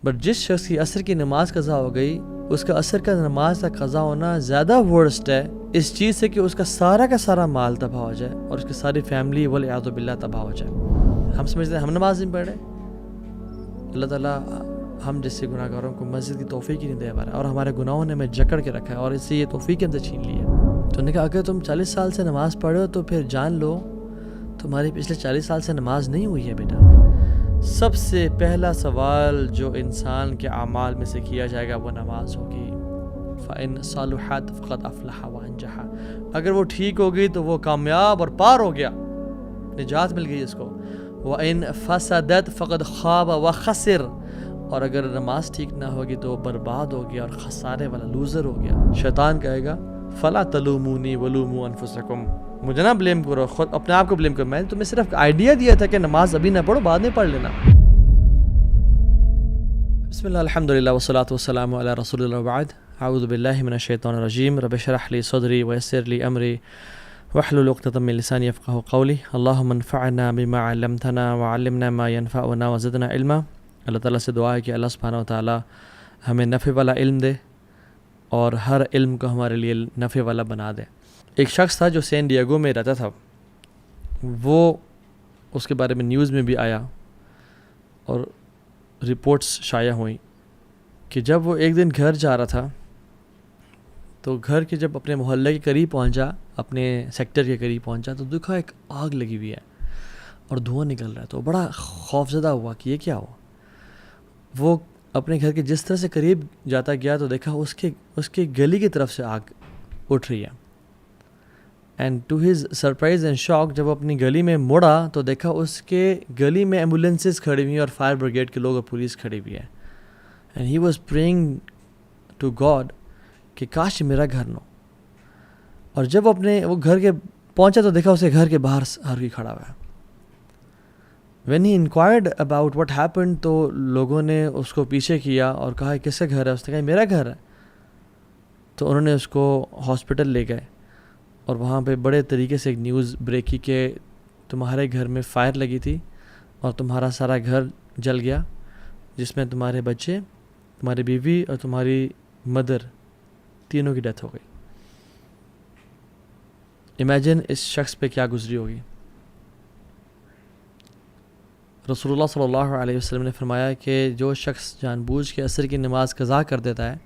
But جس شخص کی عصر کی نماز قضا ہو گئی اس کا عصر کا نماز کا قضا ہونا زیادہ ورسٹ ہے اس چیز سے کہ اس کا سارا مال تباہ ہو جائے اور اس کی ساری فیملی والعیاذ باللہ تباہ ہو جائے۔ ہم سمجھتے ہیں ہم نماز نہیں پڑھ رہے، اللہ تعالیٰ ہم جیسے گناہ گاروں کو مسجد کی توفیق ہی نہیں دے پا رہا، اور ہمارے گناہوں نے ہمیں جکڑ کے رکھا ہے اور اس سے یہ توفیق ہم سے چھین لی ہے۔ تو انہوں نے کہا اگر تم 40 سال سے نماز پڑھے ہو تو پھر جان لو تمہاری پچھلے 40 سال سے نماز نہیں ہوئی ہے بیٹا۔ سب سے پہلا سوال جو انسان کے اعمال میں سے کیا جائے گا وہ نماز ہوگی۔ فَإِن صَلُحَتْ فَقَدْ أَفْلَحَ وَأَنجَحَ، اگر وہ ٹھیک ہوگی تو وہ کامیاب اور پار ہو گیا، نجات مل گئی اس کو۔ وَإِن فَسَدَتْ فَقَدْ خَابَ وَخَسِرَ، اور اگر نماز ٹھیک نہ ہوگی تو وہ برباد ہو گیا اور خسارے والا لوزر ہو گیا۔ شیطان کہے گا فَلَا تَلُومُونِي وَلُومُوا أَنفُسَكُمْ، مجھے نہ بلیم کرو، خود اپنے آپ کو بلیم کرو، میں نے تمہیں صرف آئیڈیا دیا تھا کہ نماز ابھی نہ پڑھو، بعد میں پڑھ لینا۔ بسم اللہ الحمدللہ والصلاة والسلام علی رسول اللہ وبعد، اعوذ باللہ من الشیطان الرجیم، رب اشرح لی صدری ویسر لی امری واحلل عقدۃ من لسانی یفقہوا قولی، اللہم انفعنا بما علمتنا وعلمنا ما ينفعنا وزدنا علما۔ اللہ تعالیٰ سے دعا ہے کہ اللہ سبحانہ و تعالیٰ ہمیں نفع والا علم دے اور ہر علم کو ہمارے لیے نفع والا بنا دے۔ ایک شخص تھا جو سین ڈیگو میں رہتا تھا، وہ اس کے بارے میں نیوز میں بھی آیا اور رپورٹس شائع ہوئیں کہ جب وہ ایک دن گھر جا رہا تھا تو گھر کے جب اپنے محلے کے قریب پہنچا، اپنے سیکٹر کے قریب پہنچا تو دیکھا ایک آگ لگی ہوئی ہے اور دھواں نکل رہا ہے، تو بڑا خوفزدہ ہوا کہ یہ کیا ہوا۔ وہ اپنے گھر کے جس طرح سے قریب جاتا گیا تو دیکھا اس کے گلی کی طرف سے آگ اٹھ رہی ہے، and to his surprise and shock جب وہ اپنی گلی میں مڑا تو دیکھا اس کے گلی میں ایمبولینسز کھڑی ہوئی ہیں اور فائر بریگیڈ کے لوگ اور پولیس کھڑی ہوئی ہے، and he was praying to God کہ کاش میرا گھر نہ ہو۔ اور جب وہ گھر کے پہنچا تو دیکھا اسے گھر کے باہر ہر کوئی کھڑا ہوا ہے۔ When he enquired about what happened, تو لوگوں نے اس کو پیچھے کیا اور کہا کس کا گھر ہے، اس نے کہا میرا گھر ہے۔ تو انہوں نے اس کو ہاسپٹل لے گئے اور وہاں پہ بڑے طریقے سے ایک نیوز بریک کی کہ تمہارے گھر میں فائر لگی تھی اور تمہارا سارا گھر جل گیا، جس میں تمہارے بچے، تمہاری بیوی اور تمہاری مدر تینوں کی ڈیتھ ہو گئی۔ امیجن اس شخص پہ کیا گزری ہوگی۔ رسول اللہ صلی اللہ علیہ وسلم نے فرمایا کہ جو شخص جان بوجھ کے عصر کی نماز قضا کر دیتا ہے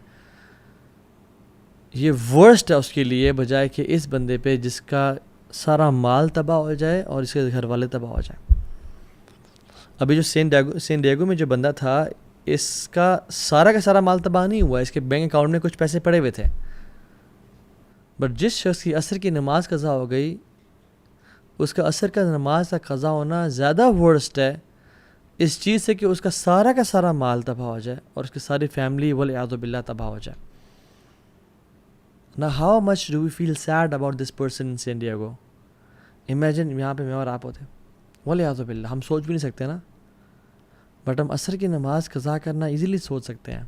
یہ ورسٹ ہے اس کے لیے، بجائے کہ اس بندے پہ جس کا سارا مال تباہ ہو جائے اور اس کے گھر والے تباہ ہو جائیں۔ ابھی جو سین ڈیگو میں جو بندہ تھا اس کا سارا مال تباہ نہیں ہوا، اس کے بینک اکاؤنٹ میں کچھ پیسے پڑے ہوئے تھے، بٹ جس شخص کی عصر کی نماز قضا ہو گئی اس کا عصر کا نماز کا قضا ہونا زیادہ ورسٹ ہے اس چیز سے کہ اس کا سارا مال تباہ ہو جائے اور اس کی ساری فیملی والعیاذ باللہ تباہ ہو جائے۔ Now how much do we feel sad about this person in San Diego? Imagine یہاں پہ میں اور آپ ہوتے، والعیاذ باللہ، ہم سوچ بھی نہیں سکتے نا، بٹ ہم عصر کی نماز قضا کرنا ایزیلی سوچ سکتے ہیں۔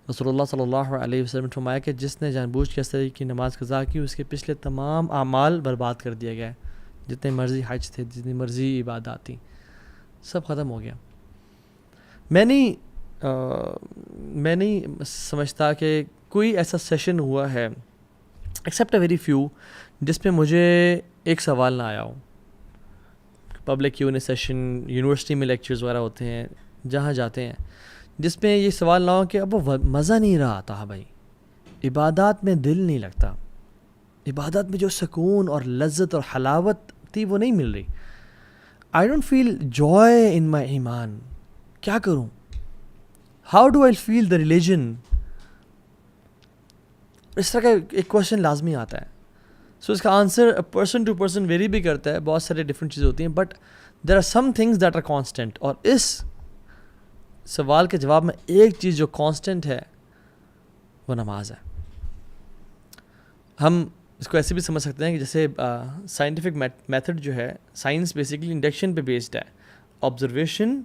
رسول اللہ صلی اللہ علیہ وسلم نے فرمایا کہ جس نے جان بوجھ کے عصر کی نماز قضا کی اس کے پچھلے تمام اعمال برباد کر دیا گیا، جتنے مرضی حج تھے، جتنی مرضی عبادات تھیں، سب ختم ہو گیا۔ میں نہیں سمجھتا کہ کوئی ایسا سیشن ہوا ہے ایکسیپٹ اے ویری فیو جس پہ مجھے ایک سوال نہ آیا ہو۔ Public Q and A session, university میں لیکچرز وغیرہ ہوتے ہیں جہاں جاتے ہیں، جس میں یہ سوال نہ ہو کہ اب وہ مزہ نہیں رہا آتا بھائی، عبادات میں دل نہیں لگتا، عبادت میں جو سکون اور لذت اور حلاوت تھی وہ نہیں مل رہی۔ I don't feel joy in my ایمان، کیا کروں؟ How do I feel the religion؟ اس طرح کا ایک کوشچن لازمی آتا ہے۔ سو اس کا answer person to person vary بھی کرتا ہے، بہت سارے ڈفرینٹ چیزیں ہوتی ہیں، but there are some things that are constant, اور اس سوال کے جواب میں ایک چیز جو کانسٹنٹ ہے وہ نماز ہے۔ ہم اس کو ایسے بھی سمجھ سکتے ہیں کہ جیسے سائنٹیفک میتھڈ جو ہے، سائنس بیسیکلی انڈکشن پہ بیسڈ ہے، آبزرویشن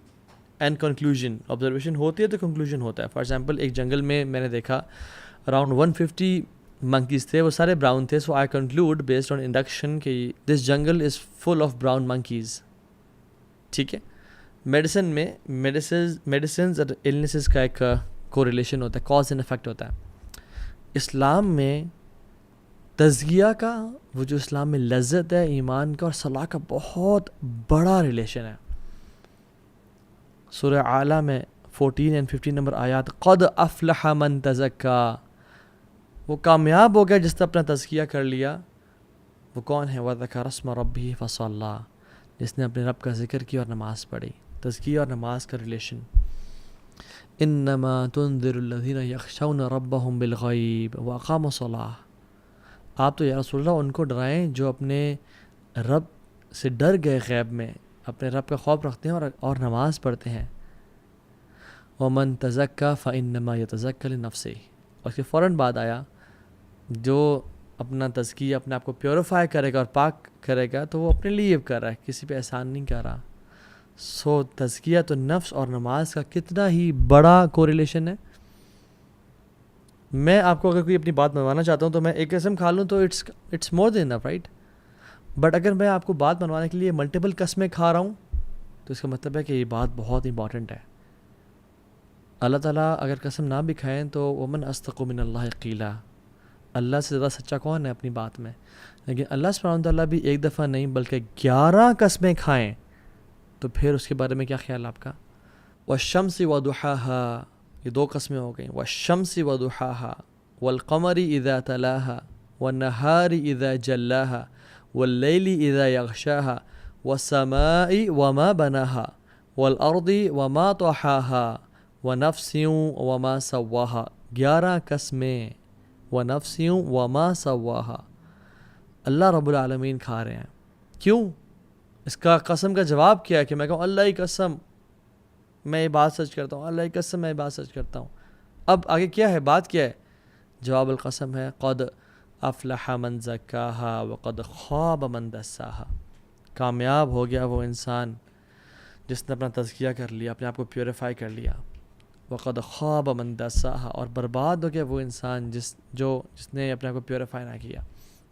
اینڈ کنکلوژن، آبزرویشن ہوتی ہے تو کنکلوژن ہوتا ہے۔ فار ایگزامپل ایک جنگل میں میں نے دیکھا اراؤنڈ 150 monkeys تھے، وہ سارے براؤن تھے، so I conclude based on induction کہ this jungle is full of brown monkeys، ٹھیک ہے۔ میڈیسن میں میڈیسنز اور النیسز کا ایک کوریلیشن ہوتا ہے، کاز اینڈ افیکٹ ہوتا ہے۔ اسلام میں تزکیہ کا، وہ جو اسلام میں لذت ہے ایمان کا اور صلاح کا، بہت بڑا ریلیشن ہے۔ سورہ اعلیٰ میں 14 اور 15 نمبر آیات، قد افلح من تزکا، وہ کامیاب ہو گیا جس نے اپنا تزکیہ کر لیا۔ وہ کون ہے؟ وذکر اسم ربہ فصلی، جس نے اپنے رب کا ذکر کیا اور نماز پڑھی۔ تزکیہ اور نماز کا ریلیشن۔ انما تنذر الذین یخشون ربهم بالغیب واقاموا الصلاۃ، آپ تو یا رسول اللہ ان کو ڈرائیں جو اپنے رب سے ڈر گئے، غیب میں اپنے رب کا خوف رکھتے ہیں اور نماز پڑھتے ہیں۔ ومن تزکا فانما یتزکی لنفسہ، اور اس کے فوراً بعد آیا جو اپنا تزکیہ، اپنے آپ کو پیوریفائی کرے گا اور پاک کرے گا تو وہ اپنے لیے کر رہا ہے، کسی پہ احسان نہیں کر رہا۔ سو تزکیہ تو نفس اور نماز کا کتنا ہی بڑا کوریلیشن ہے۔ میں آپ کو اگر کوئی اپنی بات منوانا چاہتا ہوں تو میں ایک قسم کھا لوں تو it's more than enough, right? But اگر میں آپ کو بات منوانے کے لیے ملٹیپل قسمیں کھا رہا ہوں تو اس کا مطلب ہے کہ یہ بات بہت امپورٹنٹ ہے۔ اللہ تعالیٰ اگر قسم نہ بھی کھائیں تو ومن اصدق من اللہ قیلا، اللہ سے زیادہ سچا کون ہے اپنی بات میں؟ لیکن اللہ سبحانہ وتعالیٰ بھی ایک دفعہ نہیں بلکہ 11 قسمیں کھائیں تو پھر اس کے بارے میں کیا خیال آپ کا؟ والشمس وضحاها، یہ 2 قسمیں ہو گئیں، والشمس وضحاها والقمر اذا تلاها والنہار اذا جلاها واللیل اذا یغشاها والسماء وما بناها والارض وما طحاها ونفس وما سواها، 11 قسمیں، ونفس وما سواها۔ اللہ رب العالمین کھا رہے ہیں، کیوں؟ اس کا قسم کا جواب کیا ہے کہ میں کہوں اللہ کی قسم میں یہ بات سچ کرتا ہوں، اللہ کی قسم میں یہ بات سچ کرتا ہوں۔ اب آگے کیا ہے، بات کیا ہے؟ جواب القسم ہے قد افلح من زکاها وقد خاب من دساها، کامیاب ہو گیا وہ انسان جس نے اپنا تزکیہ کر لیا، اپنے آپ کو پیوریفائی کر لیا۔ وقد خاب من دساها، اور برباد ہو گیا وہ انسان جس نے اپنے آپ کو پیوریفائی نہ کیا،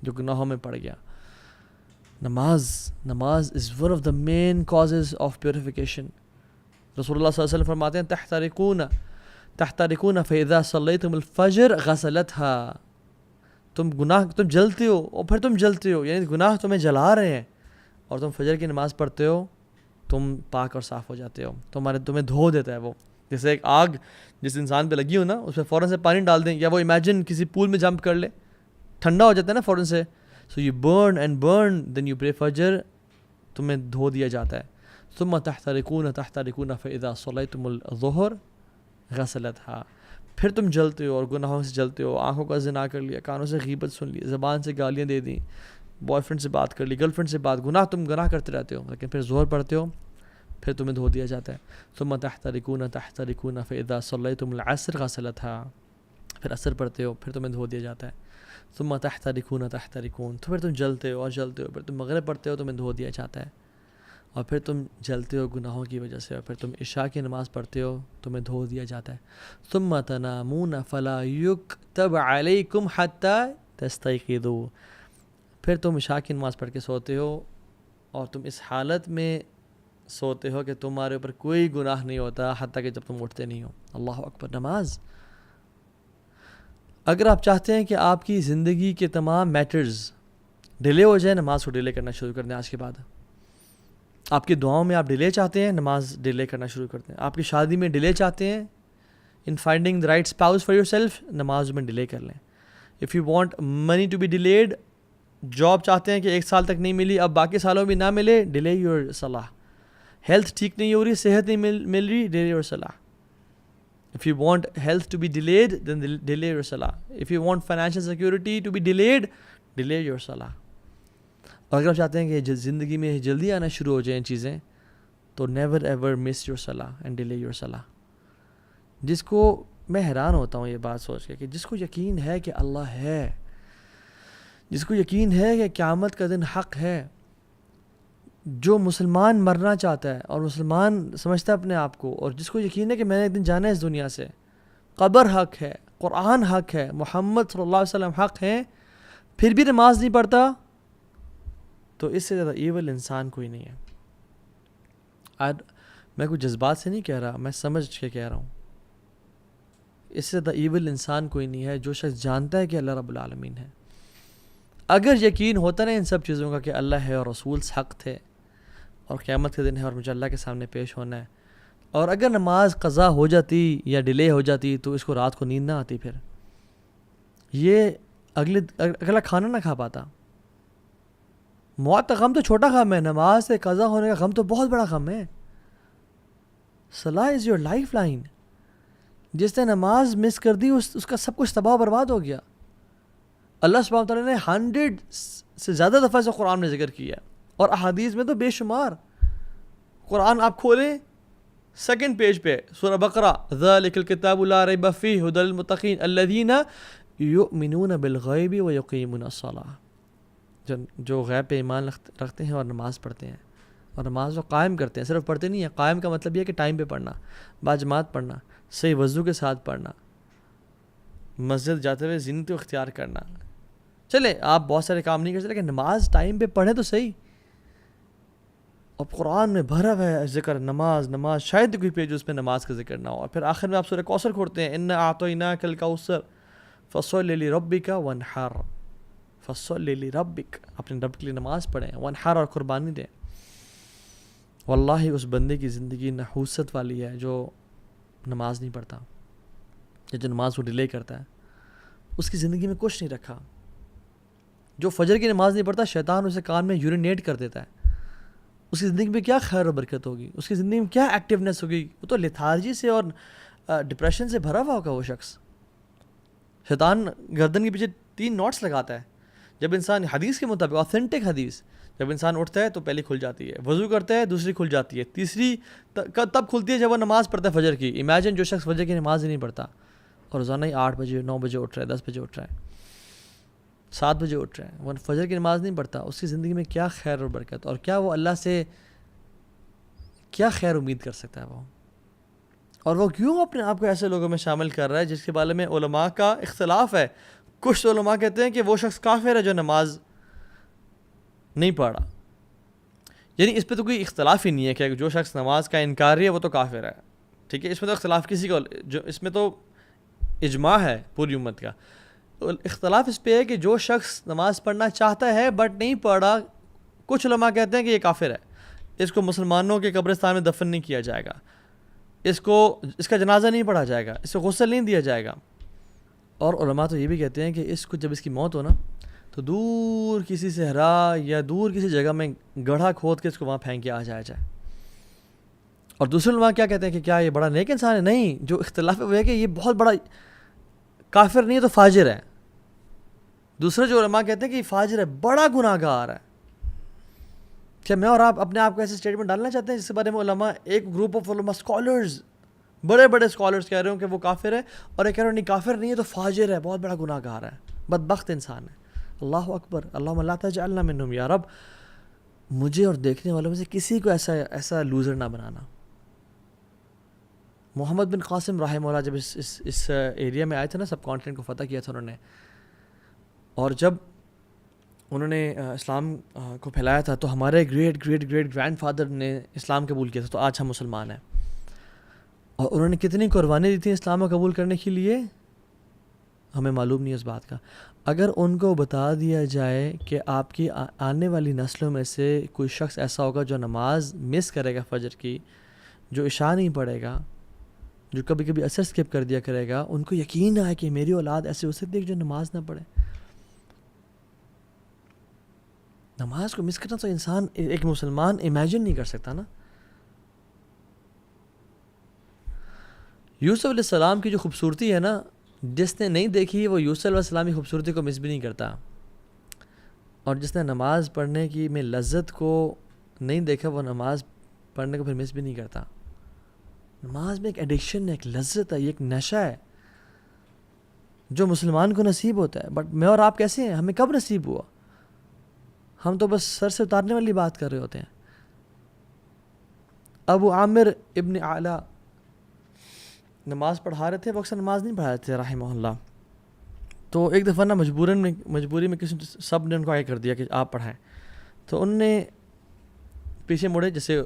جو گناہوں میں پڑ گیا۔ نماز is one of the main causes of purification. رسول اللہ صلی اللہ علیہ وسلم فرماتے ہیں تحترقون فاذا صلیتم الفجر غسلتها، تم جلتے ہو اور پھر تم جلتے ہو، یعنی گناہ تمہیں جلا رہے ہیں، اور تم فجر کی نماز پڑھتے ہو تم پاک اور صاف ہو جاتے ہو، تمہیں دھو دیتا ہے وہ۔ جیسے ایک آگ جس انسان پہ لگی ہو نا، اس پہ فوراً سے پانی ڈال دیں، یا وہ امیجن کسی پول میں جمپ کر لے، ٹھنڈا ہو جاتا ہے نا فوراً سے، so you burn and burn then you pray Fajr, تمہیں دھو دیا جاتا ہے۔ ثم تحترقون فاذا صلیتم الظہر غسلتها، پھر تم جلتے ہو اور گناہوں سے جلتے ہو، آنکھوں کا زنا کر لیا، کانوں سے غیبت سن لی، زبان سے گالیاں دے دیں، بوائے فرینڈ سے بات کر لی، گرل فرینڈ سے بات، گناہ کرتے رہتے ہو، لیکن پھر ظہر پڑھتے ہو پھر تمہیں دھو دیا جاتا ہے۔ ثم تحترقون فاذا صلیتم العصر غسلتها، پھر عصر پڑھتے ہو پھر تمہیں دھو دیا جاتا ہے۔ ثم تحترقون تو پھر تم جلتے ہو اور جلتے ہو، پھر تم مغرب پڑھتے ہو تمہیں دھو دیا جاتا ہے، اور پھر تم جلتے ہو گناہوں کی وجہ سے، اور پھر تم عشاء کی نماز پڑھتے ہو تمہیں دھو دیا جاتا ہے۔ ثم تنامون فلا یکتب علیکم حتی تستیقظوا، پھر تم عشاء کی نماز پڑھ کے سوتے ہو اور تم اس حالت میں سوتے ہو کہ تمہارے اوپر کوئی گناہ نہیں ہوتا حتیٰ کہ جب تم اٹھتے نہیں ہو۔ اللہ اکبر۔ نماز، اگر آپ چاہتے ہیں کہ آپ کی زندگی کے تمام میٹرز ڈیلے ہو جائیں، نماز کو ڈیلے کرنا شروع کر دیں آج کے بعد۔ آپ کی دعاؤں میں آپ ڈیلے چاہتے ہیں، نماز ڈیلے کرنا شروع کر دیں۔ آپ کی شادی میں ڈیلے چاہتے ہیں، in finding the right spouse for yourself، نماز میں ڈیلے کر لیں۔ if you want money to be delayed، job چاہتے ہیں کہ 1 سال تک نہیں ملی، اب باقی سالوں بھی نہ ملے، ڈیلے یور صلاح۔ ہیلتھ ٹھیک نہیں ہو رہی، صحت نہیں مل رہی، ڈیلے یور صلاح۔ if you want health to be delayed then delay your salah. if you want financial security to be delayed، delay your salah۔ اور اگر آپ چاہتے ہیں کہ زندگی میں جلدی آنا شروع ہو جائیں چیزیں تو never ever miss your salah and delay your salah۔ جس کو میں حیران ہوتا ہوں یہ بات سوچ کے کہ جس کو یقین ہے کہ اللہ ہے، جس کو یقین ہے کہ قیامت کا دن حق ہے، جو مسلمان مرنا چاہتا ہے اور مسلمان سمجھتا ہے اپنے آپ کو، اور جس کو یقین ہے کہ میں نے ایک دن جانا ہے اس دنیا سے، قبر حق ہے، قرآن حق ہے، محمد صلی اللہ علیہ وسلم حق ہیں، پھر بھی نماز نہیں پڑھتا، تو اس سے زیادہ ایول انسان کوئی نہیں ہے۔ میں کوئی جذبات سے نہیں کہہ رہا، میں سمجھ کے کہہ رہا ہوں. اس سے زیادہ ایول انسان کوئی نہیں ہے جو شخص جانتا ہے کہ اللہ رب العالمین ہے. اگر یقین ہوتا نا ان سب چیزوں کا کہ اللہ ہے اور رسول حق تھے اور قیامت کے دن ہے اور مجھے اللہ کے سامنے پیش ہونا ہے، اور اگر نماز قضا ہو جاتی یا ڈیلے ہو جاتی تو اس کو رات کو نیند نہ آتی، پھر یہ اگلا کھانا نہ کھا پاتا. موت کا غم تو چھوٹا غم ہے، نماز سے قضا ہونے کا غم تو بہت بڑا غم ہے. صلاح از یور لائف لائن. جس نے نماز مس کر دی اس کا سب کچھ تباہ برباد ہو گیا. اللہ سبحانہ وتعالیٰ نے 100 سے زیادہ دفعہ سے قرآن میں ذکر کیا اور احادیث میں تو بے شمار. قرآن آپ کھولیں 2nd پیج پہ سورہ بقرہ، ذَلِكَ الْكِتَابُ لَا رَيْبَ فِيهِ هُدًى لِلْمُتَّقِينَ الَّذِينَ يُؤْمِنُونَ بِالْغَيْبِ وَيُقِيمُونَ الصَّلَاةَ. جو غیب پہ ایمان رکھتے ہیں اور نماز پڑھتے ہیں اور نماز کو قائم کرتے ہیں. صرف پڑھتے نہیں ہیں، قائم کا مطلب یہ ہے کہ ٹائم پہ پڑھنا، باجماعت پڑھنا، صحیح وضو کے ساتھ پڑھنا، مسجد جاتے ہوئے زینت اختیار کرنا. چلے آپ بہت سارے کام نہیں کر سکتے لیکن نماز ٹائم پہ پڑھیں تو صحیح. اب قرآن میں بھرا ہوا ہے ذکر نماز، شاید کوئی پیج اس میں نماز کا ذکر نہ ہو. اور پھر آخر میں آپ سورہ کوثر کھولتے ہیں، اِنَّا أَعْطَيْنَاكَ الْكَوْثَرَ فَصَلِّ لِرَبِّكَ وَانْحَرْ. فَصَلِّ لِرَبِّكَ، اپنے رب کے لیے نماز پڑھیں، وانحر اور قربانی دیں. واللہ اس بندے کی زندگی نحوست والی ہے جو نماز نہیں پڑھتا یا جو نماز کو ڈیلے کرتا ہے. اس کی زندگی میں کچھ نہیں رکھا. جو فجر کی نماز نہیں پڑھتا شیطان اسے کان میں یورینیٹ کر دیتا ہے. اس کی زندگی میں کیا خیر و برکت ہوگی، اس کی زندگی میں کیا ایکٹیونیس ہوگی. وہ تو لیتھارجی سے اور ڈپریشن سے بھرا ہوا ہوگا وہ شخص. شیطان گردن کے پیچھے 3 نوٹس لگاتا ہے. جب انسان حدیث کے مطابق آتھینٹک حدیث، جب انسان اٹھتا ہے تو پہلی کھل جاتی ہے، وضو کرتا ہے دوسری کھل جاتی ہے، تیسری تب کھلتی ہے جب وہ نماز پڑھتا ہے فجر کی. امیجن جو شخص فجر کی نماز ہی نہیں پڑھتا اور روزانہ ہی 8 بجے 9 بجے اٹھ رہا ہے، 10 بجے اٹھ رہا ہے، 7 بجے اٹھ رہا ہے، وہ فجر کی نماز نہیں پڑھتا. اس کی زندگی میں کیا خیر اور برکت، اور کیا وہ اللہ سے کیا خیر امید کر سکتا ہے وہ. اور وہ کیوں اپنے آپ کو ایسے لوگوں میں شامل کر رہا ہے جس کے بارے میں علماء کا اختلاف ہے. کچھ علماء کہتے ہیں کہ وہ شخص کافر ہے جو نماز نہیں پڑھا. یعنی اس پہ تو کوئی اختلاف ہی نہیں ہے کہ جو شخص نماز کا انکاری ہے وہ تو کافر ہے. ٹھیک ہے، اس میں تو اختلاف کسی کا، جو اس میں تو اجماع ہے پوری امت کا. اختلاف اس پہ ہے کہ جو شخص نماز پڑھنا چاہتا ہے بٹ نہیں پڑھا، کچھ علماء کہتے ہیں کہ یہ کافر ہے، اس کو مسلمانوں کے قبرستان میں دفن نہیں کیا جائے گا، اس کا جنازہ نہیں پڑھا جائے گا، اس کو غسل نہیں دیا جائے گا. اور علماء تو یہ بھی کہتے ہیں کہ اس کو جب اس کی موت ہو نا تو دور کسی صحرا یا دور کسی جگہ میں گڑھا کھود کے اس کو وہاں پھینک کے آ جائے. اور دوسرے علماء کیا کہتے ہیں کہ کیا یہ بڑا نیک انسان ہے؟ نہیں، جو اختلاف ہے وہ ہے کہ یہ بہت بڑا کافر نہیں ہے تو فاجر ہے. دوسرے جو علماء کہتے ہیں کہ یہ فاجر ہے، بڑا گناہ گار ہے. کیا میں اور آپ اپنے آپ کو ایسے اسٹیٹمنٹ ڈالنا چاہتے ہیں جس کے بارے میں علماء، ایک گروپ آف علماء اسکالرز، بڑے بڑے اسکالرز کہہ رہے ہوں کہ وہ کافر ہے، اور ایک کہہ رہے ہیں نہیں کافر نہیں ہے تو فاجر ہے، بہت بڑا گناہ گار ہے، بدبخت انسان ہے. اللہ اکبر، اللہم لا تجعلنا منہم. یا رب مجھے اور دیکھنے والوں میں سے کسی کو ایسا لوزر نہ بنانا. محمد بن قاسم رحمہ اللہ جب اس ایریا میں آئے تھے نا، سب کانٹیننٹ کو فتح کیا تھا انہوں نے، اور جب انہوں نے اسلام کو پھیلایا تھا تو ہمارے گریٹ گرینڈ فادر نے اسلام قبول کیا تھا، تو آج ہم مسلمان ہیں. اور انہوں نے کتنی قربانی دی تھی اسلام کو قبول کرنے کے لیے ہمیں معلوم نہیں اس بات کا. اگر ان کو بتا دیا جائے کہ آپ کی آنے والی نسلوں میں سے کوئی شخص ایسا ہوگا جو نماز مس کرے گا فجر کی، جو عشاء نہیں پڑھے گا، جو کبھی کبھی اثر سکپ کر دیا کرے گا، ان کو یقین آئے کہ میری اولاد ایسے ہو سکتی ہے جو نماز نہ پڑھے. نماز کو مس کرنا تو انسان، ایک مسلمان امیجن نہیں کر سکتا نا. یوسف علیہ السلام کی جو خوبصورتی ہے نا، جس نے نہیں دیکھی وہ یوسف علیہ السلام کی خوبصورتی کو مس بھی نہیں کرتا، اور جس نے نماز پڑھنے کی میں لذت کو نہیں دیکھا وہ نماز پڑھنے کو پھر مس بھی نہیں کرتا. نماز میں ایک ایڈکشن ہے، ایک لذت ہے، یہ ایک نشہ ہے جو مسلمان کو نصیب ہوتا ہے. بٹ میں اور آپ کیسے ہیں؟ ہمیں کب نصیب ہوا؟ ہم تو بس سر سے اتارنے والی بات کر رہے ہوتے ہیں. ابو عامر ابن اعلیٰ نماز پڑھا رہے تھے، وہ اکثر نماز نہیں پڑھا رہے تھے رحمہ اللہ. تو ایک دفعہ نا مجبوری میں کسی سب نے ان کو آگے کر دیا کہ آپ پڑھائیں. تو ان نے پیچھے مڑے، جیسے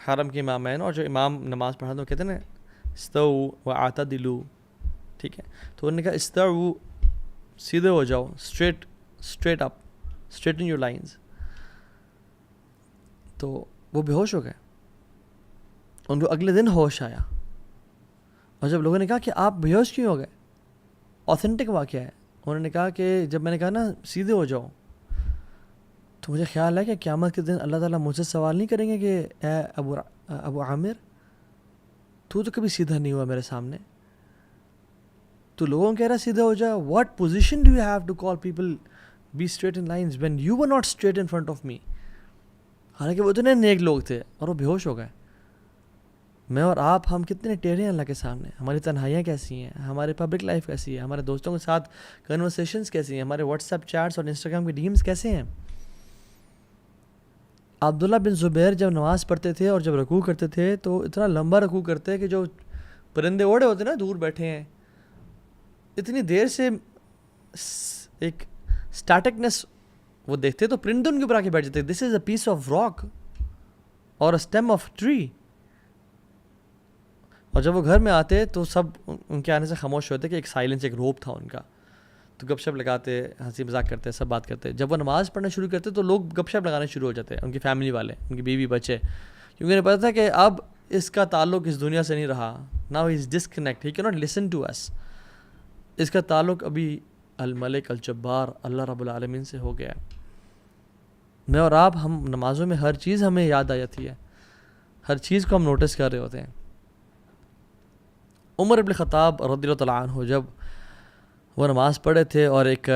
حرم کے امام ہیں اور جو امام نماز پڑھا تو کہتے ہیں نا استو واعتدلوا، ٹھیک ہے، تو انہوں نے کہا استو، سیدھے ہو جاؤ، straight up, straighten your lines. تو وہ بے ہوش ہو گئے. ان کو اگلے دن ہوش آیا، اور جب لوگوں نے کہا کہ آپ بے ہوش کیوں ہو گئے، اوتھینٹک واقعہ ہے، انہوں نے کہا کہ جب میں نے کہا نا سیدھے ہو جاؤ، تو مجھے خیال ہے کہ قیامت کے دن اللہ تعالیٰ مجھ سے سوال نہیں کریں گے کہ اے ابو عامر، تو کبھی سیدھا نہیں ہوا میرے سامنے، تو لوگوں کہہ رہا سیدھا ہو جا. What position do you have to call people be straight in lines when you were not straight in front of me. حالانکہ وہ اتنے نیک لوگ تھے اور وہ بے ہوش ہو گئے. میں اور آپ ہم کتنے ٹیڑھے ہیں اللہ کے سامنے. ہماری تنہائیاں کیسی ہیں، ہماری پبلک لائف کیسی ہے، ہمارے دوستوں کے ساتھ کنورسیشنز کیسی ہیں، ہمارے واٹس ایپ چیٹس اور انسٹاگرام کے ڈیمز کیسے ہیں. عبداللہ بن زبیر جب نماز پڑھتے تھے اور جب رکوع کرتے تھے تو اتنا لمبا رکوع کرتے کہ جو پرندے اوڑے ہوتے نا دور بیٹھے ہیں، اتنی دیر سے ایک اسٹیٹکنس وہ دیکھتے تو پرندے ان کے اوپر آ کے بیٹھ جاتے. دس از اے پیس آف راک اور اسٹیم آف ٹری. اور جب وہ گھر میں آتے تو سب ان کے آنے سے خاموش ہوتے کہ ایک سائلنس، ایک روپ تھا ان کا. تو گپ شپ لگاتے، ہنسی مذاق کرتے، سب بات کرتے. جب وہ نماز پڑھنا شروع کرتے تو لوگ گپ شپ لگانے شروع ہو جاتے، ان کی فیملی والے، ان کی بیوی بچے، کیونکہ انہیں پتا تھا کہ اب اس کا تعلق اس دنیا سے نہیں رہا. ناؤ ہی از ڈسکنیکٹ، ہی کی ناٹ لسن ٹو اس. اس کا تعلق ابھی الملک الجبار اللہ رب العالمین سے ہو گیا. میں اور آپ ہم نمازوں میں ہر چیز ہمیں یاد آ جاتی ہے، ہر چیز کو ہم نوٹس کر رہے ہوتے ہیں. عمر ابن خطاب رضی اللہ تعالیٰ عنہ جب وہ نماز پڑھے تھے اور ایک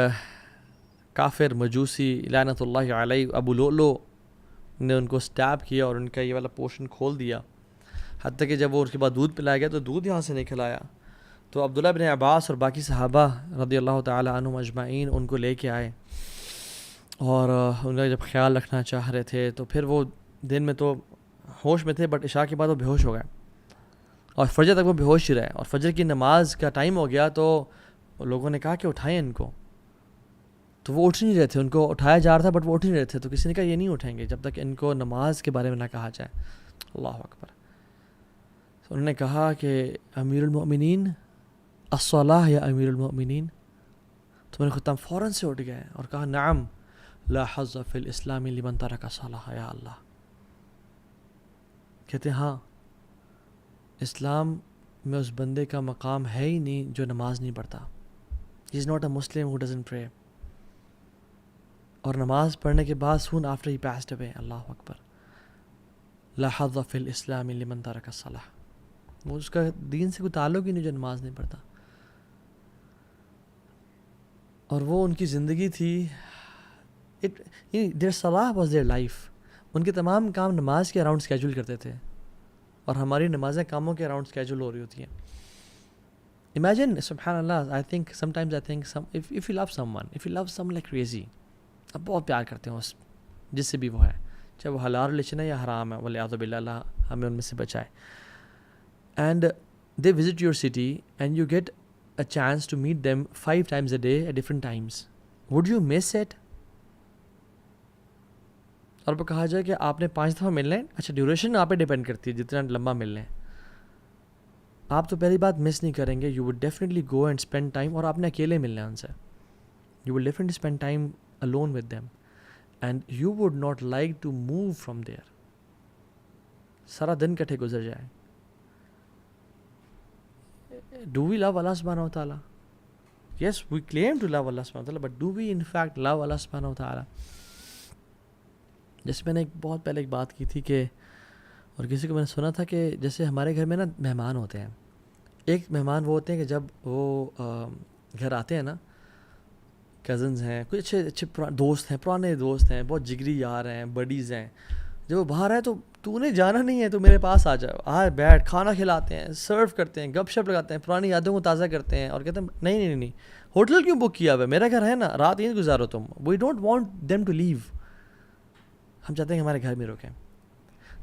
کافر مجوسی لعنت اللہ علیہ ابو لؤلؤ نے ان کو سٹیپ کیا اور ان کا یہ والا پورشن کھول دیا، حتیٰ کہ جب وہ اس کے بعد دودھ پلایا گیا تو دودھ یہاں سے نہیں کھلایا. تو عبداللہ بن عباس اور باقی صحابہ رضی اللہ تعالیٰ عنہم اجمعین ان کو لے کے آئے اور ان کا جب خیال رکھنا چاہ رہے تھے تو پھر وہ دن میں تو ہوش میں تھے، بٹ عشاء کے بعد وہ بے ہوش ہو گئے اور فجر تک وہ بے ہوش ہی رہے. اور فجر کی نماز کا ٹائم ہو گیا تو لوگوں نے کہا کہ اٹھائیں ان کو، تو وہ اٹھ نہیں رہے تھے. ان کو اٹھایا جا رہا تھا بٹ وہ اٹھ نہیں رہے تھے. تو کسی نے کہا یہ نہیں اٹھیں گے جب تک ان کو نماز کے بارے میں نہ کہا جائے. اللہ اکبر. تو انہوں نے کہا کہ امیر المؤمنین الصلاۃ یا امیر المؤمنین. تو میں نے خطاب فوراً سے اٹھ گئے اور کہا نعم لا حظ فی الاسلام لمن ترک الصلاۃ یا اللہ. کہتے ہیں ہاں، اسلام میں اس بندے کا مقام ہے ہی نہیں جو نماز نہیں پڑھتا. ہی is not a Muslim who doesn't پرے. اور نماز پڑھنے کے بعد سون آفٹر ہی پاسڈ اوے. اللہ اکبر. لا حظ فی الاسلام لمن ترک الصلاۃ. وہ اس کا دین سے کوئی تعلق ہی نہیں جو نماز نہیں پڑھتا. اور وہ ان کی زندگی تھی. their صلاح was their life. ان کے تمام کام نماز کے اراؤنڈ اسکیجول کرتے تھے اور ہماری نمازیں کاموں کے اراؤنڈ اسکیجول ہو رہی ہوتی ہیں. Imagine, سبحان اللہ, I think sometimes if you love someone like crazy, آپ بہت پیار کرتے ہیں اس جس سے بھی وہ ہے، چاہے وہ حلال ریلیشن ہے یا حرام ہے، والعیاذ باللہ، اللہ ہمیں ان میں سے بچائے. And they visit your city and you get a chance to meet them 5 times a day at different times. Would you miss it? اور وہ کہا جائے کہ آپ نے 5 دفعہ ملنا ہے. اچھا ڈیوریشن آپ پہ ڈیپینڈ کرتی ہے جتنا لمبا ملنا ہے. آپ تو پہلی بات مس نہیں کریں گے. You would definitely go and spend time. اور آپ نے اکیلے ملنا ہے ان سے. You will definitely spend time alone with them. And you would not like to move from there. سارا دن کٹھے گزر جائے. Do we love Allah subhanahu wa ta'ala? Yes, we claim to love Allah subhanahu wa ta'ala, but do we in fact love Allah subhanahu wa ta'ala? جیسے میں نے بہت پہلے ایک بات کی تھی کہ، اور کسی کو میں نے سنا تھا کہ جیسے ہمارے گھر میں نا مہمان ہوتے ہیں. ایک مہمان وہ ہوتے ہیں کہ جب وہ گھر آتے ہیں نا، کزنز ہیں، کچھ اچھے دوست ہیں، پرانے دوست ہیں، بہت جگری یار ہیں، بڈیز ہیں. جب وہ باہر آئے تو انہیں جانا نہیں ہے، تو میرے پاس آ جاؤ، بیٹھ، کھانا کھلاتے ہیں، سرو کرتے ہیں، گپ شپ لگاتے ہیں، پرانی یادوں کو تازہ کرتے ہیں اور کہتے ہیں نہیں ہوٹل کیوں بک کیا ہوا ہے، میرا گھر ہے نا، رات یہیں گزارو تم. We don't want them to leave. ہم چاہتے ہیں کہ ہمارے گھر میں رکیں.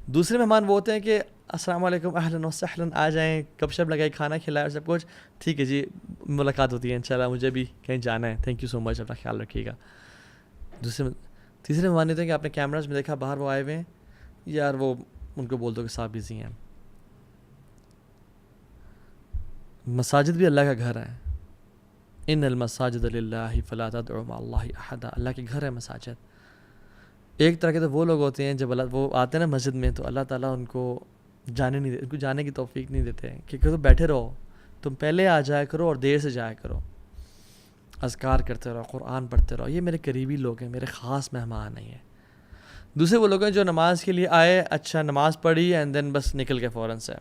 دوسرے مہمان وہ ہوتے ہیں کہ السلام علیکم، اہلاً و سہلاً، آ جائیں، گپ شپ لگائیں، کھانا کھلائیں اور سب کچھ ٹھیک ہے جی، ملاقات ہوتی ہے انشاءاللہ، مجھے بھی کہیں جانا ہے، تھینک یو سو مچ، اپنا خیال رکھیے گا. تیسرے مہمان ہوتے ہیں کہ آپ نے کیمراز میں دیکھا باہر وہ آئے ہوئے ہیں، یار وہ ان کو بول دو کہ صاحب بزی ہیں. مساجد بھی اللہ کا گھر ہے. ان المساجد للہ فلا تدعوا مع اللہ احدا. اللہ کے گھر ہے مساجد. ایک طرح کے تو وہ لوگ ہوتے ہیں جب وہ آتے ہیں نا مسجد میں تو اللہ تعالیٰ ان کو ان کو جانے کی توفیق نہیں دیتے کہ تم بیٹھے رہو, تم پہلے آ جایا کرو اور دیر سے جایا کرو, اذکار کرتے رہو, قرآن پڑھتے رہو. یہ میرے قریبی لوگ ہیں, میرے خاص مہمان نہیں ہیں. دوسرے وہ لوگ ہیں جو نماز کے لیے آئے, اچھا نماز پڑھی اینڈ دین بس نکل کے فوراً سے,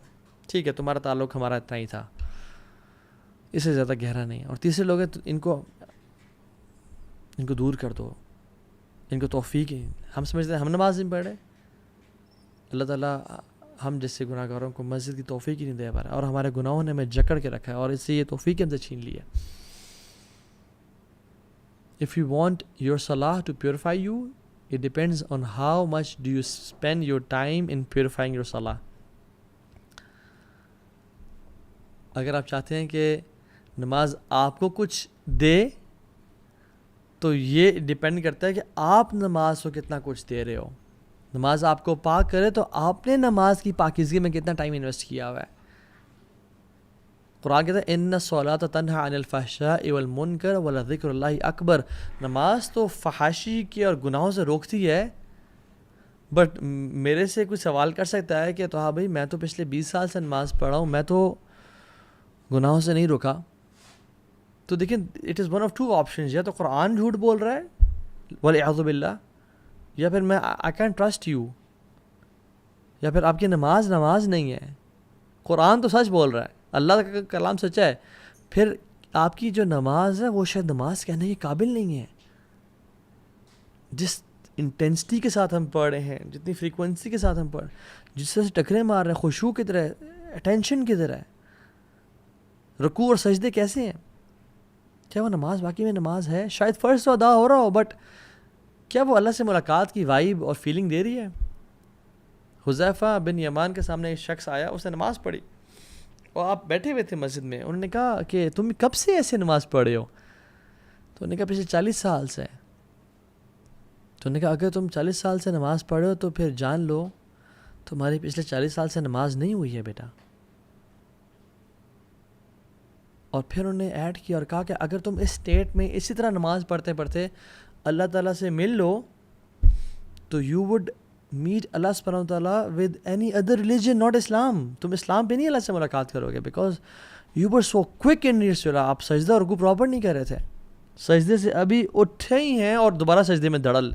ٹھیک ہے تمہارا تعلق ہمارا اتنا ہی تھا, اس سے زیادہ گہرا نہیں. اور تیسرے لوگ ہیں ان کو دور کر دو, ان کو توفیق ہے. ہم سمجھتے ہیں ہم نماز نہیں پڑھ رہے, اللہ تعالیٰ ہم جیسے گناہ گاروں کو مسجد کی توفیق ہی نہیں دے پا رہا, اور ہمارے گناہوں نے ہمیں جکڑ کے رکھا ہے اور اس سے یہ توفیق ہم سے چھین لی ہے. If you want your salah to purify you, it depends on how much do you spend your time in purifying your salah. اگر آپ چاہتے ہیں کہ نماز آپ کو کچھ دے تو یہ ڈیپینڈ کرتا ہے کہ آپ نماز کو کتنا کچھ دے رہے ہو. نماز آپ کو پاک کرے تو آپ نے نماز کی پاکیزگی میں کتنا ٹائم انویسٹ کیا ہوا ہے. قرآن کہتا ہے ان الصلاۃ تنہی عن الفحشاء والمنکر ولذکر اللہ اکبر. نماز تو فحاشی کی اور گناہوں سے روکتی ہے, بٹ میرے سے کوئی سوال کر سکتا ہے کہ تو ہاں بھائی میں تو پچھلے 20 سال سے نماز پڑھا ہوں, میں تو گناہوں سے نہیں روکا. تو دیکھیں it is one of two options, یا تو قرآن جھوٹ بول رہا ہے والعیاذ باللہ, یا پھر میں آئی کین ٹرسٹ یو, یا پھر آپ کی نماز نہیں ہے. قرآن تو سچ بول رہا ہے, اللہ کا کلام سچا ہے, پھر آپ کی جو نماز ہے وہ شاید نماز کہنے کے قابل نہیں ہے. جس انٹینسٹی کے ساتھ ہم پڑھ رہے ہیں, جتنی فریکوینسی کے ساتھ ہم پڑھ, جس طرح سے ٹکرے مار رہے ہیں, خشوع کی طرح, اٹینشن کی طرح, رکوع اور سجدے کیسے ہیں, کیا وہ نماز واقعی میں نماز ہے؟ شاید فرض تو ادا ہو رہا ہو, بٹ کیا وہ اللہ سے ملاقات کی وائب اور فیلنگ دے رہی ہے؟ حذیفہ بن یمان کے سامنے ایک شخص آیا, اس نے نماز پڑھی اور آپ بیٹھے ہوئے تھے مسجد میں. انہوں نے کہا کہ تم کب سے ایسے نماز پڑھ رہے ہو؟ تو انہوں نے کہا پچھلے 40 سال سے. تو انہوں نے کہا اگر تم 40 سال سے نماز پڑھ رہے ہو تو پھر جان لو تمہاری پچھلے 40 سال سے نماز نہیں ہوئی ہے بیٹا. اور پھر انہوں نے ایڈ کیا اور کہا کہ اگر تم اس اسٹیٹ میں اسی طرح نماز پڑھتے پڑھتے اللہ تعالیٰ سے مل لو تو یو وڈ میٹ اللہ سبحانہ و تعالیٰ with any other religion not Islam. تم اسلام پہ نہیں اللہ سے ملاقات کرو گے, because you were so quick in your صلاح. آپ سجدہ اور رکوع پراپر نہیں کر رہے تھے, سجدے سے ابھی اٹھے ہی ہیں اور دوبارہ سجدے میں دڑل,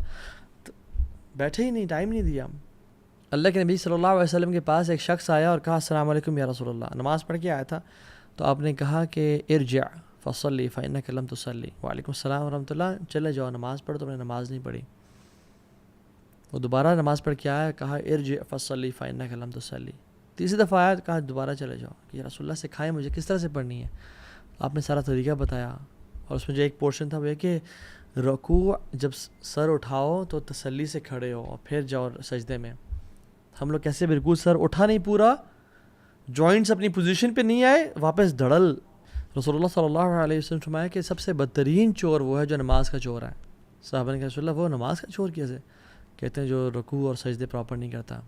بیٹھے ہی نہیں, ٹائم نہیں دیا. اللہ کے نبی صلی اللہ علیہ وسلم کے پاس ایک شخص آیا اور کہا السلام علیکم یا رسول اللہ. نماز پڑھ کے آیا تھا, تو آپ نے کہا کہ ارجع فصلی فإنک لم تصلی. وعلیکم السلام ورحمۃ اللہ, چلے جاؤ نماز پڑھو, تم نے نماز نہیں پڑھی. وہ دوبارہ نماز پڑھ کے آیا, کہا ارجع فصلی فإنک لم تصلی. تیسری دفعہ آیا, کہا دوبارہ چلے جاؤ کہ رسول اللہ سکھائے مجھے کس طرح سے پڑھنی ہے. آپ نے سارا طریقہ بتایا, اور اس میں جو ایک پورشن تھا وہ یہ کہ رکوع جب سر اٹھاؤ تو تسلی سے کھڑے ہو اور پھر جاؤ سجدے میں. ہم لوگ کیسے بالکل سر اٹھا نہیں پورا, جوائنٹس اپنی پوزیشن پہ نہیں آئے, واپس دھڑل. رسول اللہ صلی اللہ علیہ وسلم فرمایا کہ سب سے بدترین چور وہ ہے جو نماز کا چور ہے. صحابہ نے کہا رسول اللہ وہ نماز کا چور کیسے؟ کہتے ہیں جو رکوع اور سجدے پراپر نہیں کرتا.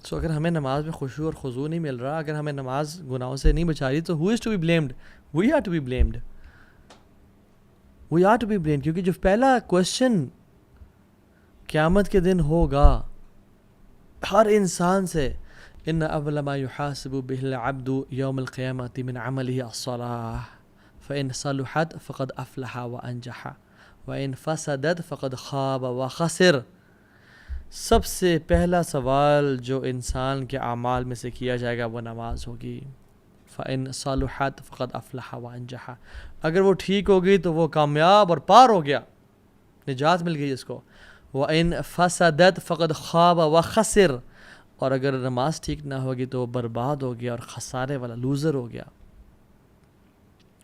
سو اگر ہمیں نماز میں خشوع اور خضوع نہیں مل رہا, اگر ہمیں نماز گناہوں سے نہیں بچا رہی, تو who is to be blamed? We are to be blamed. We are to be blamed, کیونکہ جو پہلا کوشچن قیامت کے دن ہوگا ہر انسان سے, ان اول ما يحاسب به العبد يوم القيامة من عمله الصلاة فإن صلحت فقد أفلح وأنجح وإن فسدت فقد خاب وخسر. سب سے پہلا سوال جو انسان کے اعمال میں سے کیا جائے گا وہ نماز ہوگی. فإن صلحت فقد أفلح وأنجح. اگر وہ ٹھیک ہوگی تو وہ کامیاب اور پار ہو گیا, نجات مل گئی اس کو. وإن فسدت فقد خاب وخسر. اور اگر نماز ٹھیک نہ ہوگی تو وہ برباد ہو گیا اور خسارے والا لوزر ہو گیا.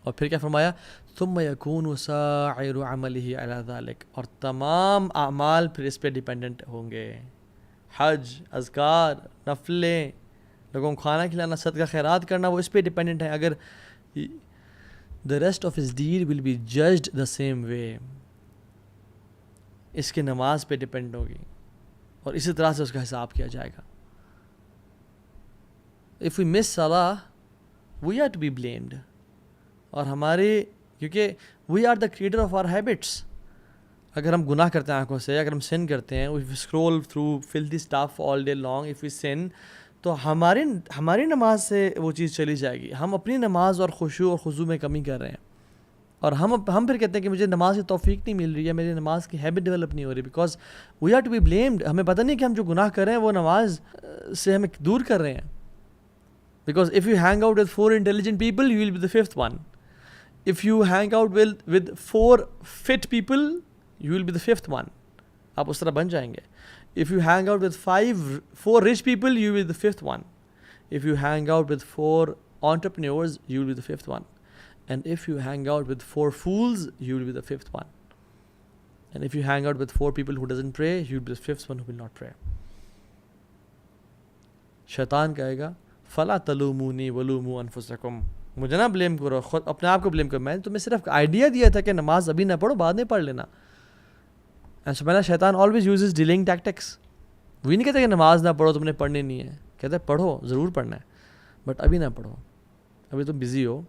اور پھر کیا فرمایا, ثم يكون سائر عمله على ذلك. اور تمام اعمال پھر اس پہ ڈیپینڈنٹ ہوں گے. حج, اذکار, نفلیں, لوگوں کو کھانا کھلانا, صدقہ خیرات کرنا, وہ اس پہ ڈیپینڈنٹ ہے. اگر the rest of his deed will be judged the same way. اس کی نماز پہ ڈیپینڈ ہوگی اور اسی طرح سے اس کا حساب کیا جائے گا. if we miss salah, we are to be blamed. اور ہمارے کیونکہ we are the creator of our habits. اگر ہم گناہ کرتے ہیں آنکھوں سے، اگر ہم sin کرتے ہیں, if we scroll through filthy stuff all day long, if we sin, تو ہماری نماز سے وہ چیز چلی جائے گی. ہم اپنی نماز اور خشوع اور خضوع میں کمی کر رہے ہیں، اور ہم پھر کہتے ہیں کہ مجھے نماز کی توفیق نہیں مل رہی ہے، میری نماز کی ہیبٹ ڈیولپ نہیں ہو رہی، because we are to be blamed. ہمیں پتہ نہیں کہ ہم جو گناہ کر رہے ہیں وہ نماز سے ہمیں دور کر رہے ہیں. Because if you hang out with 4 intelligent people, you will be the 5th one. If you hang out with 4 fit people, you will be the 5th one. آپ اس طرح بن جائیں گے. If you hang out with 4 rich people, you will be the 5th one. If you hang out with 4 entrepreneurs, you will be the 5th one. And if you hang out with 4 fools, you will be the 5th one. And if you hang out with 4 people who doesn't pray, you will be the 5th one who will not pray. شیطان کہے گا فَلَا تَلُومُونِي وَلُومُوا أَنفُسَكُمْ، مجھے نہ blame کرو، خود اپنے آپ کو بلیم کرو. میں نے تمہیں صرف آئیڈیا دیا تھا کہ نماز ابھی نہ پڑھو، بعد میں پڑھ لینا. اینڈ سبحان شیطان آلویز یوزز ڈیلنگ ٹیکٹکس. وہی نہیں کہتے کہ نماز نہ پڑھو، تم نے پڑھنی نہیں ہے. کہتے ہیں پڑھو، ضرور پڑھنا ہے، بٹ ابھی نہ پڑھو، ابھی تم بزی ہو،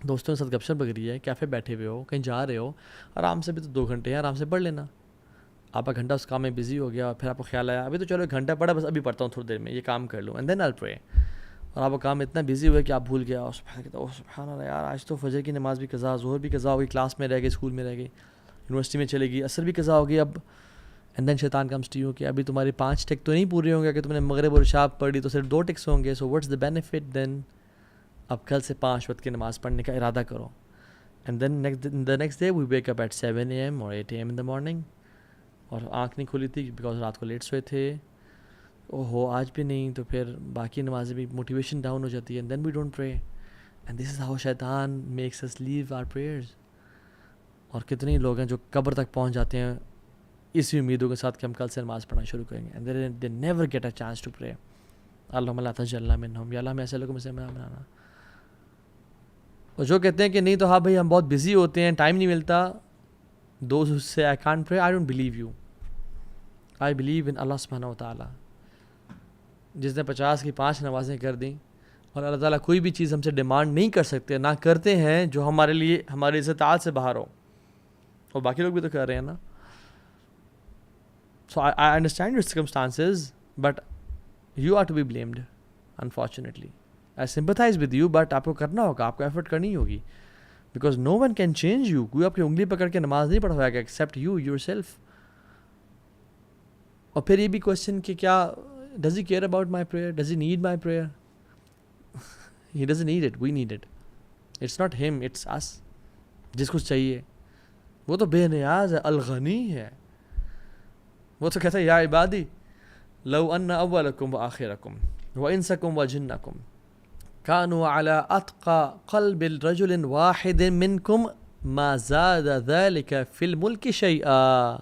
دوستوں کے ساتھ گپ شپ لگ رہی ہے، کیفے بیٹھے ہوئے ہو، کہیں جا رہے ہو، آرام سے بھی تو 2 گھنٹے ہیں، آرام سے پڑھ لینا. آپ کا گھنٹہ اس کام میں بزی ہو گیا، پھر آپ کو خیال آیا ابھی تو چلو 1 گھنٹہ پڑھا، بس ابھی پڑھتا ہوں تھوڑی دیر میں، یہ کام کر لوں، اینڈ دین آئی پرے. اور آپ کا کام اتنا بزی ہوئے کہ آپ بھول گیا، اور سبحان اللہ یار آج تو فجر کی نماز بھی قضا، ظہر بھی قضا ہو گئی، کلاس میں رہ گئی، اسکول میں رہ گئی، یونیورسٹی میں چلے گئی، عصر بھی قضا ہو گئی. اب اینڈ دین شیطان کمز ٹو یو کہ ابھی تمہاری 5 ٹک تو نہیں پورے ہوں گے کہ تم نے مغرب اور عشاء پڑھی تو صرف 2 ٹکس ہوں گے. سو واٹس دا بینیفٹ دین؟ اب کل سے 5 وقت کی نماز پڑھنے کا ارادہ کرو. And then the next day we wake up at 7 AM or 8 AM in the morning, اور آنکھ نہیں کھلی تھی بیکاز رات کو لیٹ سوئے تھے. اوہو آج بھی نہیں، تو پھر باقی نمازیں بھی موٹیویشن ڈاؤن ہو جاتی ہے. And then we don't pray, and this is how شیطان makes us leave our prayers. اور کتنے لوگ ہیں جو قبر تک پہنچ جاتے ہیں اسی امیدوں کے ساتھ کہ ہم کل سے نماز پڑھنا شروع کریں گے، and they never get a chance to pray. اللہم لا تجعلنا منہم، یا اللہ ہمیں ایسے لوگوں میں سے بنانا. اور جو کہتے ہیں کہ نہیں تو ہاں بھائی ہم بہت بزی ہوتے ہیں، ٹائم نہیں ملتا، those who say I can't pray, I don't believe you. I believe in Allah subhanahu wa ta'ala. جس نے 50 کی 5 نمازیں کر دیں، اور اللہ تعالیٰ کوئی بھی چیز ہم سے ڈیمانڈ نہیں کر سکتے، نہ کرتے ہیں جو ہمارے لیے ہماری استطاعت سے باہر ہو، اور باقی لوگ بھی تو کر رہے ہیں نا. So I understand your circumstances, but you are to be blamed, unfortunately. I sympathize with you, but آپ کو کرنا ہوگا، آپ کو ایفرٹ کرنی ہوگی، because no one can change you. کوئی آپ کی انگلی پکڑ کے نماز نہیں پڑھوائے گا except you yourself. اور پھر یہ بھی کوشچن کہ کیا does he care about my prayer? Does he need my prayer? He doesn't need it, we need it. It's not him, it's us. جس کو چاہیے وہ تو بے نیاز ہے، الغنی ہے. وہ تو کہتا ہے یا عبادی لو ان اولکم وآخرکم وانسکم وجنکم كانوا على اتقى قلب رجل واحد منکم ما زاد ذلك في الملک شیئا.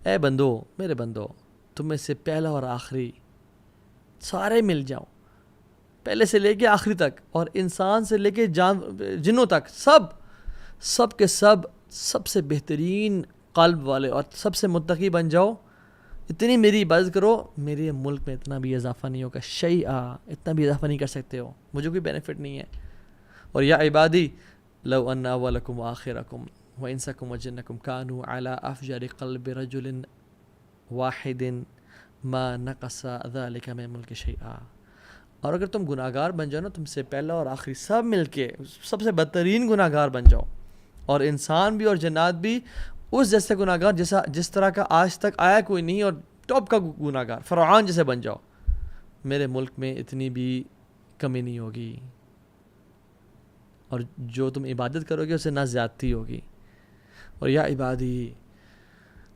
اے بندو، میرے بندو، تم میں سے پہلا اور آخری سارے مل جاؤ، پہلے سے لے کے آخری تک، اور انسان سے لے کے جنوں تک، سب کے سب سے بہترین قلب والے اور سب سے متقی بن جاؤ. اتنی میری عبادت کرو، میرے ملک میں اتنا بھی اضافہ نہیں ہوگا، شیئا، اتنا بھی اضافہ نہیں کر سکتے ہو، مجھے کوئی بینیفٹ نہیں ہے. اور یا عبادی لو ان اولکم وآخرکم وانسکم وجنکم كانوا على افجر قلب رجل واحد ما نقص ذلك من ملک شیئا. اور اگر تم گناہ گار بن جاؤ نا، تم سے پہلا اور آخری سب مل کے سب سے بدترین گناہ گار بن جاؤ، اور انسان بھی اور جنات بھی اس جیسے گناہ گار جس طرح کا آج تک آیا کوئی نہیں، اور ٹاپ کا گناہ گار فرعون جیسے بن جاؤ، میرے ملک میں اتنی بھی کمی نہیں ہوگی، اور جو تم عبادت کرو گے اسے نہ زیادتی ہوگی. اور یا عبادی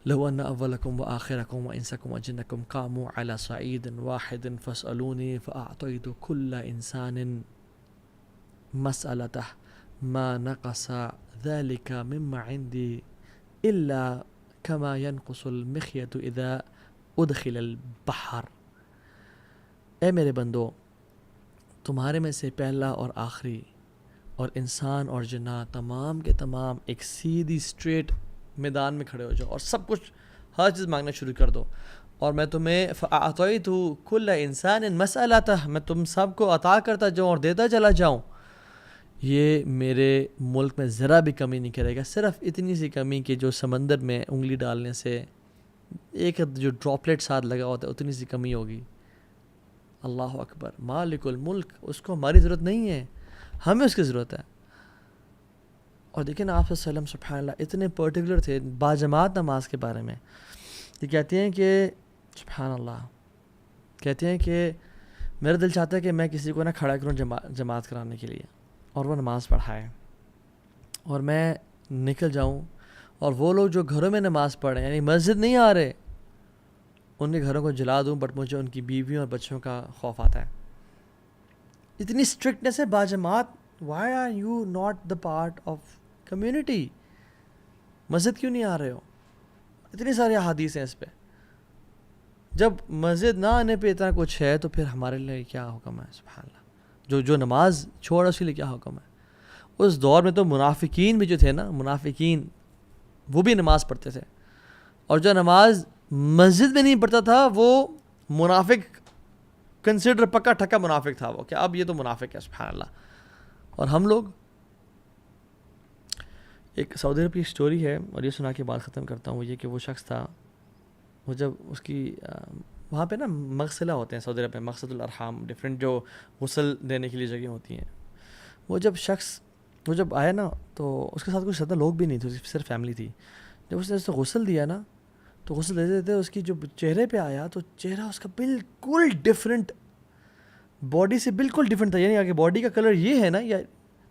لو ان اولکم وآخرکم وانسکم وجنکم قاموا على صعید واحد فاسألونی فاعطیت کل انسان مسألته ما نقص ذلك مما عندي الا كما ينقص المخيط اذا ادخل البحر. اے میرے بندو، تمہارے میں سے پہلا اور آخری اور انسان اور جنات تمام کے تمام ایک سیدھی اسٹریٹ میدان میں کھڑے ہو جاؤ، اور سب کچھ ہر چیز مانگنا شروع کر دو، اور میں تمہیں فَأَعْطَيْتُ كُلَّ إِنسَانٍ مَسْأَلَتَهُ، میں تم سب کو عطا کرتا جاؤں اور دیتا چلا جاؤں. یہ میرے ملک میں ذرا بھی کمی نہیں کرے گا، صرف اتنی سی کمی کہ جو سمندر میں انگلی ڈالنے سے ایک جو ڈراپلیٹ ساتھ لگا ہوتا ہے اتنی سی کمی ہوگی. اللہ اکبر. مالک الملک، اس کو ہماری ضرورت نہیں ہے، ہمیں اس کی ضرورت ہے. اور دیکھیں نا آپ صلی اللہ علیہ وسلم سبحان اللہ اتنے پرٹیکولر تھے باجماعت نماز کے بارے میں. یہ کہتے ہیں کہ سبحان اللہ، کہتے ہیں کہ میرا دل چاہتا ہے کہ میں کسی کو نہ کھڑا کروں جماعت کرانے کے لیے اور وہ نماز پڑھائے، اور میں نکل جاؤں، اور وہ لوگ جو گھروں میں نماز پڑھ رہے ہیں یعنی مسجد نہیں آ رہے، ان کے گھروں کو جلا دوں، بٹ مجھے ان کی بیویوں اور بچوں کا خوف آتا ہے. اتنی اسٹرکٹنس ہے باجماعت. Why are you not the part of community? مسجد کیوں نہیں آ رہے ہو؟ اتنی ساری احادیث ہیں اس پہ. جب مسجد نہ آنے پہ اتنا کچھ ہے تو پھر ہمارے لیے کیا حکم ہے؟ سبحان اللہ. جو نماز چھوڑا اس کے لیے کیا حکم ہے؟ اس دور میں تو منافقین بھی جو تھے نا، منافقین وہ بھی نماز پڑھتے تھے، اور جو نماز مسجد میں نہیں پڑھتا تھا وہ منافق کنسیڈر، پکا ٹھکا منافق تھا وہ، کہ اب یہ تو منافق ہے. سبحان اللہ. اور ہم لوگ، ایک سعودی عرب کی سٹوری ہے اور یہ سنا کے بعد ختم کرتا ہوں. وہ یہ کہ وہ شخص تھا، وہ جب اس کی وہاں پہ نا مغسلہ ہوتے ہیں سعودی عرب میں، مقصد الارحام، ڈفرینٹ جو غسل دینے کے لیے جگہیں ہوتی ہیں. وہ جب آیا نا تو اس کے ساتھ کچھ زیادہ لوگ بھی نہیں تھے، صرف فیملی تھی. جب اس نے اسے غسل دیا نا تو غسل دیتے دیتے اس کی جو چہرے پہ آیا تو چہرہ اس کا بالکل ڈفرینٹ، باڈی سے بالکل ڈفرینٹ تھا. یعنی اگر باڈی کا کلر یہ ہے نا، یا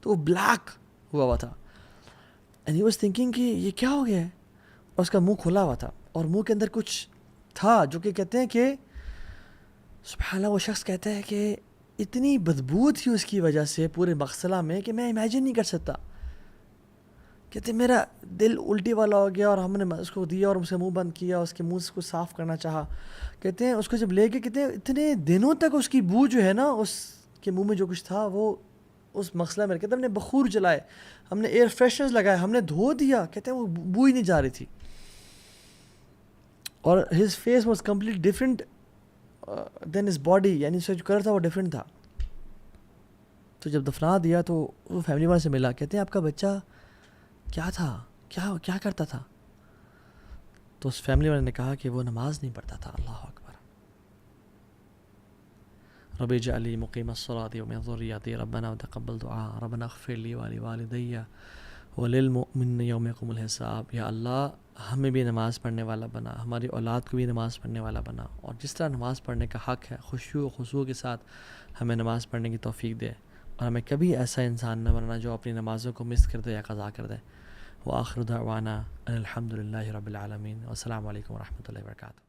تو وہ بلیک ہوا تھا. اینڈ ہی واز تھنکنگ کہ یہ کیا ہو گیا ہے. اور اس کا منہ کھلا ہوا تھا اور منہ کے اندر کچھ تھا جو کہ کہتے ہیں کہ سبحان اللہ، وہ شخص کہتا ہے کہ اتنی بدبو تھی اس کی وجہ سے پورے مغسلہ میں کہ میں امیجن نہیں کر سکتا. کہتے ہیں میرا دل الٹی والا ہو گیا، اور ہم نے اس کو دیا اور اس سے منہ بند کیا، اس کے منہ سے کچھ صاف کرنا چاہا. کہتے ہیں اس کو جب لے کے، کہتے ہیں اتنے دنوں تک اس کی بو جو ہے نا، اس کے منہ میں جو کچھ تھا وہ اس مغسلہ میں، کہتے ہیں ہم نے بخور جلائے، ہم نے ایئر فریشنرز لگائے، ہم نے دھو دیا، کہتے ہیں وہ بو ہی نہیں جا رہی تھی. اور his face was complete different than his body, یعنی اس کا جو کلر تھا وہ ڈفرینٹ تھا. تو جب دفنا دیا تو وہ فیملی والے سے ملا، کہتے ہیں آپ کا بچہ کیا تھا، کیا کرتا تھا؟ تو اس فیملی والے نے کہا کہ وہ نماز نہیں پڑھتا تھا. اللہ اکبر. رب اجعل لی مقیم الصلاۃ ومن ذریتی ربنا وتقبل دعاء ربنا اغفر لی ولوالدی وللمؤمنین یوم یقوم الحساب. یا اللہ ہمیں بھی نماز پڑھنے والا بنا، ہماری اولاد کو بھی نماز پڑھنے والا بنا، اور جس طرح نماز پڑھنے کا حق ہے خشوع و خضوع کے ساتھ ہمیں نماز پڑھنے کی توفیق دے، اور ہمیں کبھی ایسا انسان نہ بننا جو اپنی نمازوں کو مس کر دے یا قضا کر دے. وآخر دعوانا ان الحمد للہ رب العالمین. والسلام علیکم ورحمۃ اللہ وبرکاتہ.